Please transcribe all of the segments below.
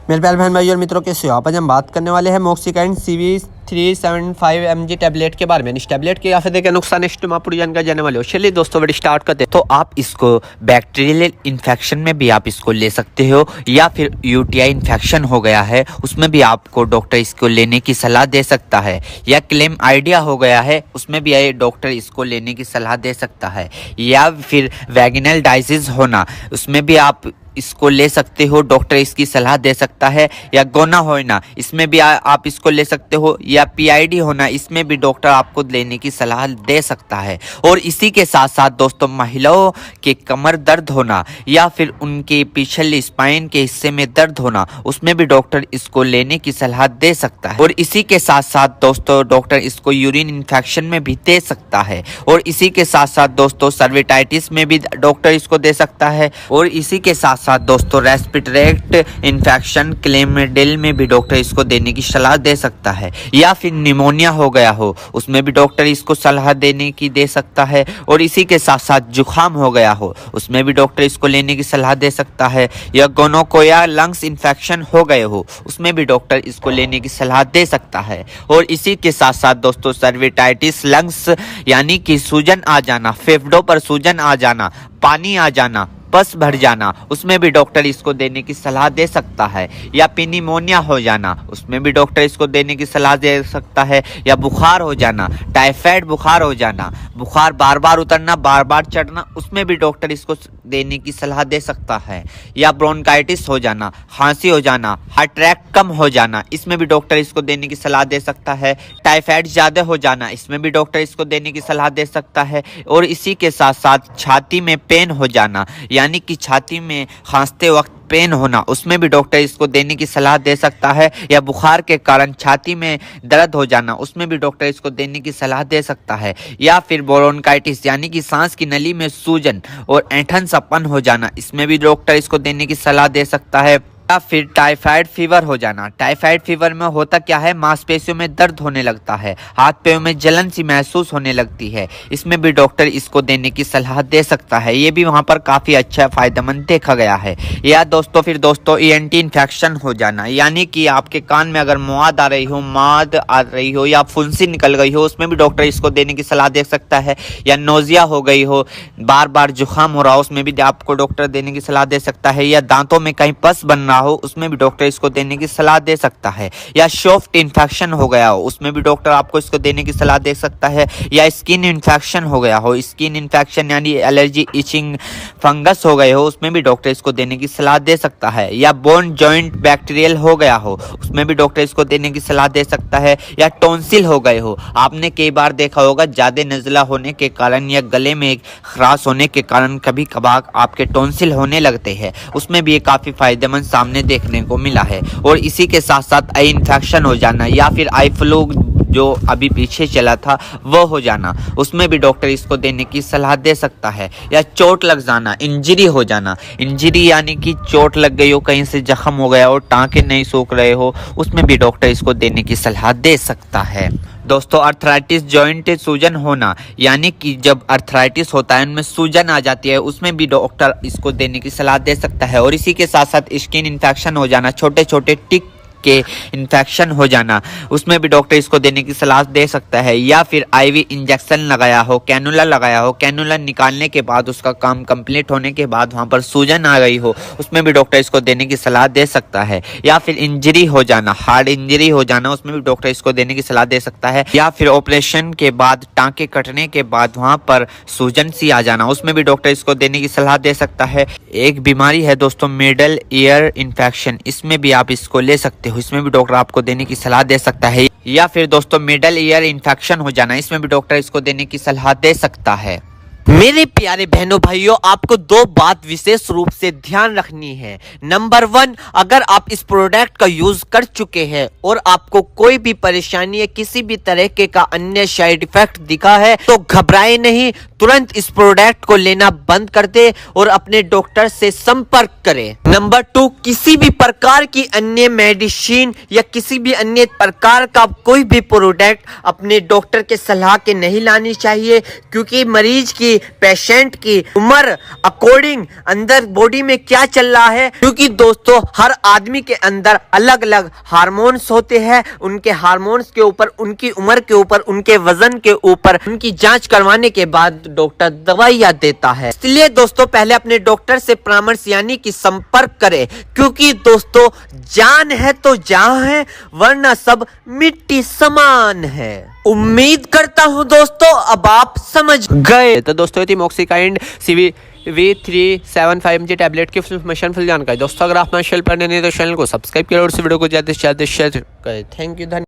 मेरे प्यारे बहन भाई और मित्रों, कैसे हो आप? आज हम बात करने वाले हैं मॉक्सिकाइन CV375 mg टैबलेट के बारे में। इस टैबलेट के फायदे के नुकसान पूरी जानकारी जानने वाले हो। चलिए दोस्तों वीडियो स्टार्ट करते हैं। तो आप इसको बैक्टीरियल इन्फेक्शन में भी आप इसको ले सकते हो, या फिर यूटीआई इन्फेक्शन हो गया है उसमें भी आपको डॉक्टर इसको लेने की सलाह दे सकता है, या क्लेम आइडिया हो गया है उसमें भी डॉक्टर इसको लेने की सलाह दे सकता है, या फिर वैगिनल डाइजिस होना उसमें भी आप इसको ले सकते हो, डॉक्टर इसकी सलाह दे सकता है, या गोना होना इसमें भी आप इसको ले सकते हो, या पीआईडी होना इसमें भी डॉक्टर आपको लेने की सलाह दे सकता है। और इसी के साथ साथ दोस्तों महिलाओं के कमर दर्द होना या फिर उनके पिछले स्पाइन के हिस्से में दर्द होना उसमें भी डॉक्टर इसको लेने की सलाह दे सकता है। और इसी के साथ साथ दोस्तों डॉक्टर इसको यूरिन इन्फेक्शन में भी दे सकता है। और इसी के साथ साथ दोस्तों सर्विटाइटिस में भी डॉक्टर इसको दे सकता है। और इसी के साथ दोस्तों रेस्पिरेटरी इन्फेक्शन क्लेमिडियल में भी डॉक्टर इसको देने की सलाह दे सकता है, या फिर निमोनिया हो गया हो उसमें भी डॉक्टर इसको सलाह देने की दे सकता है। और इसी के साथ साथ जुखाम हो गया हो उसमें भी डॉक्टर इसको लेने की सलाह दे सकता है, या गोनोकोया लंग्स इन्फेक्शन हो गए हो उसमें भी डॉक्टर इसको लेने की सलाह दे सकता है। और इसी के साथ साथ दोस्तों सर्विटाइटिस लंग्स यानी कि सूजन आ जाना, फेफड़ों पर सूजन आ जाना, पानी आ जाना, पस भर जाना उसमें भी डॉक्टर इसको देने की सलाह दे सकता है, या निमोनिया हो जाना उसमें भी डॉक्टर इसको देने की सलाह दे सकता है, या बुखार हो जाना, टाइफाइड बुखार हो जाना, बुखार बार बार उतरना बार बार चढ़ना उसमें भी डॉक्टर इसको देने की सलाह दे सकता है, या ब्रोंकाइटिस हो जाना, खांसी हो जाना, हार्ट अटैक कम हो जाना इसमें भी डॉक्टर इसको देने की सलाह दे सकता है, टाइफाइड ज़्यादा हो जाना इसमें भी डॉक्टर इसको देने की सलाह दे सकता है। और इसी के साथ साथ छाती में पेन हो जाना यानी कि छाती में खांसते वक्त पेन होना उसमें भी डॉक्टर इसको देने की सलाह दे सकता है, या बुखार के कारण छाती में दर्द हो जाना उसमें भी डॉक्टर इसको देने की सलाह दे सकता है, या फिर ब्रोंकाइटिस यानी कि सांस की नली में सूजन और ऐंठन सपन हो जाना इसमें भी डॉक्टर इसको देने की सलाह दे सकता है, या फिर टाइफाइड फीवर हो जाना। टाइफाइड फीवर में होता क्या है, मांसपेशियों में दर्द होने लगता है, हाथ पैरों में जलन सी महसूस होने लगती है, इसमें भी डॉक्टर इसको देने की सलाह दे सकता है। ये भी वहाँ पर काफ़ी अच्छा फायदेमंद देखा गया है। या दोस्तों फिर दोस्तों ईएनटी इन्फेक्शन हो जाना यानी कि आपके कान में अगर मुआद आ रही हो, माद आ रही हो, या फुंसी निकल गई हो उसमें भी डॉक्टर इसको देने की सलाह दे सकता है, या नोजिया हो गई हो, बार बार जुकाम हो रहा हो उसमें भी आपको डॉक्टर देने की सलाह दे सकता है, या दांतों में कहीं पस बन रहा हो उसमें भी डॉक्टर इसको देने की सलाह दे सकता है, या सॉफ्ट इन्फेक्शन हो गया हो उसमें भी डॉक्टर आपको इसको देने की सलाह दे सकता है, या स्किन इन्फेक्शन हो गया हो, स्किन इन्फेक्शन यानी एलर्जी इचिंग फंगस हो गए हो उसमें भी डॉक्टर इसको देने की सलाह दे सकता है, या बोन जॉइंट बैक्टीरियल हो गया हो उसमें भी डॉक्टर इसको देने की सलाह दे सकता है, या टॉन्सिल हो गए हो। आपने कई बार देखा होगा ज्यादा नज़ला होने के कारण या गले में खराश होने के कारण कभी कभार आपके टॉन्सिल होने लगते हैं उसमें भी ये काफ़ी फायदेमंद सामने देखने को मिला है। और इसी के साथ साथ आई इन्फेक्शन हो जाना या फिर आई फ्लू जो अभी पीछे चला था वो हो जाना उसमें भी डॉक्टर इसको देने की सलाह दे सकता है, या चोट लग जाना, इंजरी हो जाना, इंजरी यानी कि चोट लग गई हो, कहीं से जख्म हो गया हो, टाँके नहीं सूख रहे हो उसमें भी डॉक्टर इसको देने की सलाह दे सकता है। दोस्तों अर्थराइटिस जॉइंट सूजन होना यानी कि जब अर्थराइटिस होता है उनमें सूजन आ जाती है उसमें भी डॉक्टर इसको देने की सलाह दे सकता है। और इसी के साथ साथ स्किन इन्फेक्शन हो जाना, छोटे छोटे टिक के इन्फेक्शन हो जाना उसमें भी डॉक्टर इसको देने की सलाह दे सकता है, या फिर आईवी इंजेक्शन लगाया हो, कैनुला लगाया हो, कैनुला निकालने के बाद उसका काम कंप्लीट होने के बाद वहां पर सूजन आ गई हो उसमें भी डॉक्टर इसको देने की सलाह दे सकता है, या फिर इंजरी हो जाना, हार्ड इंजरी हो जाना उसमें भी डॉक्टर इसको देने की सलाह दे सकता है, या फिर ऑपरेशन के बाद टाँके कटने के बाद वहां पर सूजन सी आ जाना उसमें भी डॉक्टर इसको देने की सलाह दे सकता है। एक बीमारी है दोस्तों मिडल ईयर इन्फेक्शन, इसमें भी आप इसको ले सकते हो, इसमें भी डॉक्टर आपको देने की सलाह दे सकता है। या फिर दोस्तों मिडल ईयर इन्फेक्शन हो जाना इसमें भी डॉक्टर इसको देने की सलाह दे सकता है। मेरे प्यारे बहनों भाइयों, आपको दो बात विशेष रूप से ध्यान रखनी है। नंबर 1, अगर आप इस प्रोडक्ट का यूज कर चुके हैं और आपको कोई भी परेशानी या किसी भी तरह के का अन्य साइड इफेक्ट दिखा है तो घबराए नहीं, तुरंत इस प्रोडक्ट को लेना बंद कर दे और अपने डॉक्टर से संपर्क करें। नंबर 2, किसी भी प्रकार की अन्य मेडिसिन या किसी भी अन्य प्रकार का कोई भी प्रोडक्ट अपने डॉक्टर के सलाह के नहीं लानी चाहिए, क्योंकि मरीज की पेशेंट की उम्र अकॉर्डिंग अंदर बॉडी में क्या चल रहा है, क्योंकि दोस्तों हर आदमी के अंदर अलग अलग हार्मोन्स होते हैं। उनके हार्मोन्स के ऊपर, उनकी उम्र के ऊपर, उनके वजन के ऊपर उनकी जांच करवाने के बाद डॉक्टर दवाइयां देता है। इसलिए दोस्तों पहले अपने डॉक्टर से परामर्श यानी कि संपर्क करें, क्योंकि दोस्तों जान है तो जहां है, वरना सब मिट्टी समान है। उम्मीद करता हूं दोस्तों अब आप समझ गए। तो दोस्तों ये थी मॉक्सिकाइंड CV375G टैबलेट की फुल इन्फॉर्मेशन, फुल जानकारी। दोस्तों अगर आप हमारे चैनल पर नए हैं तो चैनल को सब्सक्राइब करें और इस वीडियो को ज़्यादा से ज़्यादा शेयर करें। थैंक यू, धन्यवाद।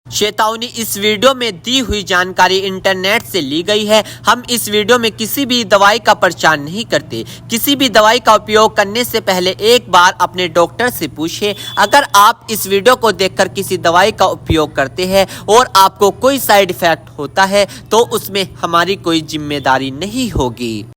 चेतावनी, इस वीडियो में दी हुई जानकारी इंटरनेट से ली गई है। हम इस वीडियो में किसी भी दवाई का प्रचार नहीं करते। किसी भी दवाई का उपयोग करने से पहले एक बार अपने डॉक्टर से पूछें। अगर आप इस वीडियो को देखकर किसी दवाई का उपयोग करते हैं और आपको कोई साइड इफेक्ट होता है तो उसमें हमारी कोई जिम्मेदारी नहीं होगी।